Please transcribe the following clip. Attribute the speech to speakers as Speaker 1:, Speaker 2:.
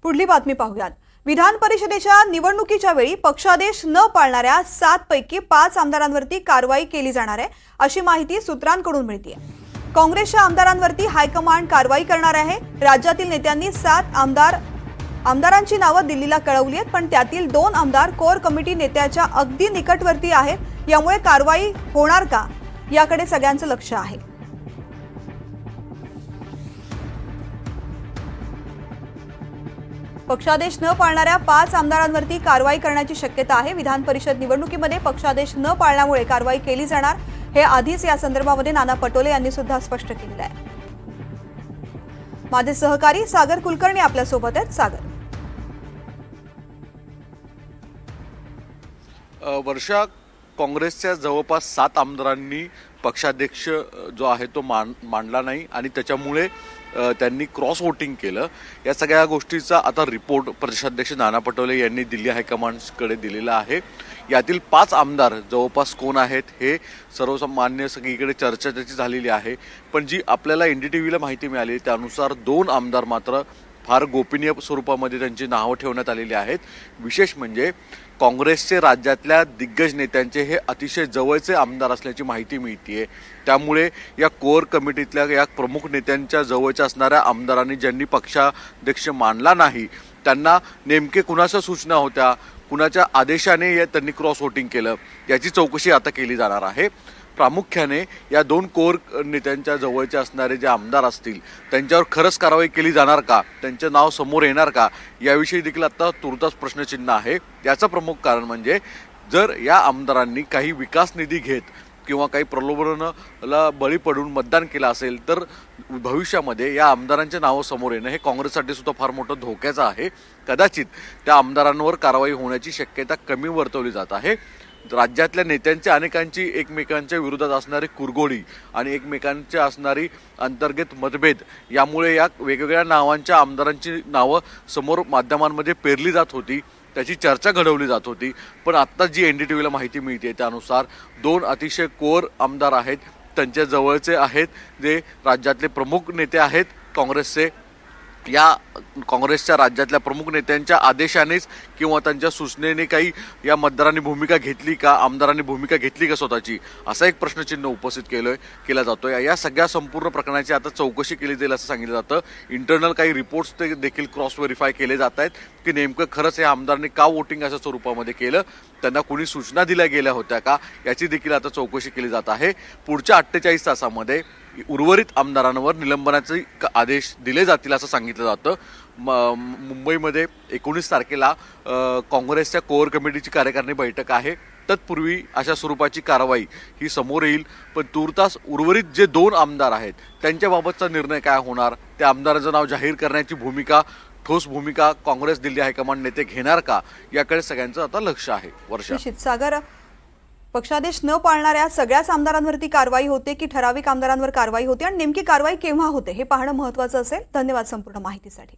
Speaker 1: पुढली बातमी पाहूयात। विधान परिषदेच्या निवडणुकीच्या वेळी पक्षादेश न पाळणाऱ्या 7 पैकी 5 आमदारांवरती कारवाई केली जाणार आहे, अशी माहिती सूत्रांकडून मिळते। काँग्रेसच्या आमदारांवरती हायकमांड कारवाई करणार आहे। राज्यातील नेत्यांनी 7 आमदारांची नावं दिल्लीला कळवली आहेत, पण त्यातील 2 आमदार कोर कमिटी नेत्याच्या अगदी निकटवर्ती आहेत। यामुळे कारवाई होणार का, याकडे सगळ्यांचं लक्ष आहे। पक्षादेश न पाळणाऱ्या 5 आमदारांवरती कारवाई करण्याची शक्यता आहे। विधान परिषद निवडणुकीमध्ये पक्षादेश न पाळल्यामुळे कारवाई केली जाणार, हे आधीच या संदर्भामध्ये नाना पटोले यांनी सुद्धा स्पष्ट केलेलं आहे। माझे सहकारी सागर कुलकर्णी आपल्या सोबत आहेत। सागर,
Speaker 2: वर्षा, काँग्रेसच्या जवळपास 7 आमदारांनी पक्षाध्यक्ष जो आहे तो मांडला नाही आणि त्याच्यामुळे त्यांनी क्रॉस वोटिंग केलं। या सगळ्या गोष्टीचा आता रिपोर्ट प्रदेशाध्यक्ष नाना पटोले यांनी दिल्ली हायकमांडकडे दिलेला आहे। यातील 5 आमदार जवळपास कोण आहेत हे सर्वसामान्य सगळीकडे चर्चा त्याची झालेली आहे, पण जी आपल्याला NDTVला माहिती मिळाली त्यानुसार 2 आमदार मात्र फार गोपनीय स्वरूपामध्ये त्यांची नावं ठेवण्यात आलेली आहेत। विशेष म्हणजे काँग्रेसचे राज्यातल्या दिग्गज नेत्यांचे हे अतिशय जवळचे आमदार असल्याची माहिती मिळते। त्यामुळे या कोर कमिटीतल्या या प्रमुख नेत्यांच्या जवळच्या असणाऱ्या आमदारांनी ज्यांनी पक्षाध्यक्ष मानला नाही त्यांना नेमके कुणाच्या सूचना होत्या, कुणाच्या आदेशाने त्यांनी क्रॉस वोटिंग केलं, याची चौकशी आता केली जाणार आहे। प्रामुख्याने या 2 कोर नेत्यांच्या जवळचे असणारे जे आमदार असतील त्यांच्यावर खरंच कारवाई केली जाणार का, त्यांचे नाव समोर येणार का, याविषयी देखील आता तुर्तास प्रश्नचिन्ह आहे। याचं प्रमुख कारण म्हणजे जर या आमदारांनी काही विकास निधी घेत किंवा काही प्रलोभनाला बळी पडून मतदान केलं असेल तर भविष्यामध्ये या आमदारांचे नावं समोर येणं हे काँग्रेससाठी सुद्धा फार मोठं धोक्याचं आहे। कदाचित त्या आमदारांवर कारवाई होण्याची शक्यता कमी वर्तवली जात आहे। राज्यातल्या नेत्यांच्या अनेकांची एकमेकांच्या विरोधात असणारी कुरघोडी आणि एकमेकांच्या असणारी अंतर्गत मतभेद यामुळे या वेगवेगळ्या नावांच्या आमदारांची नावं समोर माध्यमांमध्ये पेरली जात होती, त्याची चर्चा घडवली जात होती। पण आत्ता जी NDTVला माहिती मिळते त्यानुसार 2 अतिशय कोर आमदार आहेत, त्यांच्या जवळचे आहेत, जे राज्यातले प्रमुख नेते आहेत काँग्रेसचे। या काँग्रेसच्या राज्यातल्या प्रमुख नेत्यांच्या आदेशानेच किंवा त्यांच्या सूचनेने काही या मतदारांनी भूमिका घेतली का, आमदारांनी भूमिका घेतली का स्वतःची, असा एक प्रश्नचिन्ह उपस्थित केला जातोय। या सगळ्या संपूर्ण प्रकरणाची आता चौकशी केली जाईल असं सांगितलं जातं। इंटरनल काही रिपोर्ट्स ते देखील क्रॉस व्हेरीफाय केले जात आहेत की नेमकं खरंच या आमदारांनी का वोटिंग अशा स्वरूपामध्ये केलं, त्यांना कोणी सूचना दिल्या गेल्या होत्या का, याची देखील आता चौकशी केली जात आहे। पुढच्या 48 तासामध्ये उर्वरित आमदारांवर निलंबनाचे आदेश दिले जातील असं सांगितलं जातं। मुंबईमध्ये 19 तारखेला काँग्रेसच्या कोर कमिटीची कार्यकारिणी बैठक आहे। तत्पूर्वी अशा स्वरूपाची कारवाई ही समोर येईल, पण तूर्तास उर्वरित जे 2 आमदार आहेत त्यांच्याबाबतचा निर्णय काय होणार, त्या आमदारांचं नाव जाहीर करण्याची ठोस भूमिका काँग्रेस दिल्ली हायकमांड नेते घेणार का, याकडे सगळ्यांचं आता लक्ष आहे। वर्षा,
Speaker 1: सागर, पक्षादेश न पाळणाऱ्या सगळ्याच आमदारांवरती कारवाई होते की ठराविक आमदारांवर कारवाई होते आणि नेमकी कारवाई केव्हा होते हे पाहणं महत्त्वाचं असेल। धन्यवाद संपूर्ण माहितीसाठी।